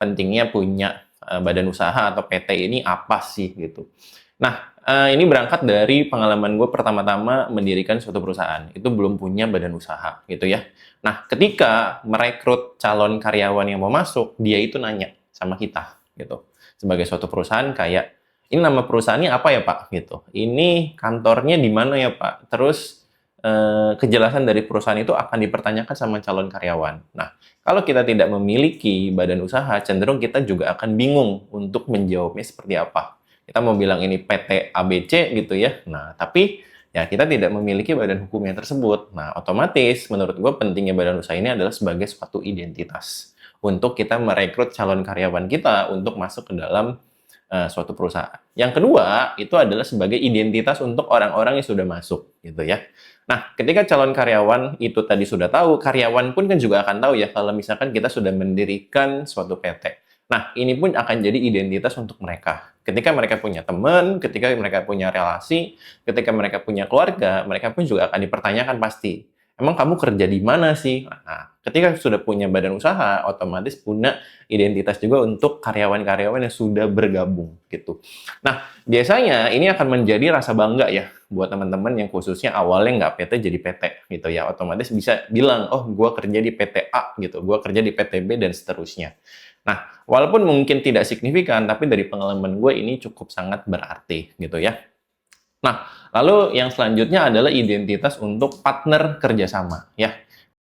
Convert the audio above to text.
pentingnya punya badan usaha atau PT ini apa sih gitu. Nah, ini berangkat dari pengalaman gue pertama-tama mendirikan suatu perusahaan. Itu belum punya badan usaha gitu ya. Nah, ketika merekrut calon karyawan yang mau masuk, dia itu nanya sama kita gitu. Sebagai suatu perusahaan kayak, ini nama perusahaannya apa ya Pak? Gitu. Ini kantornya di mana ya Pak? Terus kejelasan dari perusahaan itu akan dipertanyakan sama calon karyawan. Nah, kalau kita tidak memiliki badan usaha, cenderung kita juga akan bingung untuk menjawabnya seperti apa. Kita mau bilang ini PT ABC gitu ya. Nah, tapi ya kita tidak memiliki badan hukumnya tersebut. Nah, otomatis menurut gue pentingnya badan usaha ini adalah sebagai suatu identitas untuk kita merekrut calon karyawan kita untuk masuk ke dalam suatu perusahaan. Yang kedua, itu adalah sebagai identitas untuk orang-orang yang sudah masuk, gitu ya. Nah, ketika calon karyawan itu tadi sudah tahu, karyawan pun kan juga akan tahu ya kalau misalkan kita sudah mendirikan suatu PT. Nah, ini pun akan jadi identitas untuk mereka. Ketika mereka punya teman, ketika mereka punya relasi, ketika mereka punya keluarga, mereka pun juga akan dipertanyakan pasti. Emang kamu kerja di mana sih? Nah, ketika sudah punya badan usaha, otomatis punya identitas juga untuk karyawan-karyawan yang sudah bergabung gitu. Nah, biasanya ini akan menjadi rasa bangga ya buat teman-teman yang khususnya awalnya nggak PT jadi PT gitu ya. Otomatis bisa bilang, oh gue kerja di PT A gitu, gue kerja di PT B dan seterusnya. Nah, walaupun mungkin tidak signifikan, tapi dari pengalaman gue ini cukup sangat berarti gitu ya. Nah, lalu yang selanjutnya adalah identitas untuk partner kerjasama ya.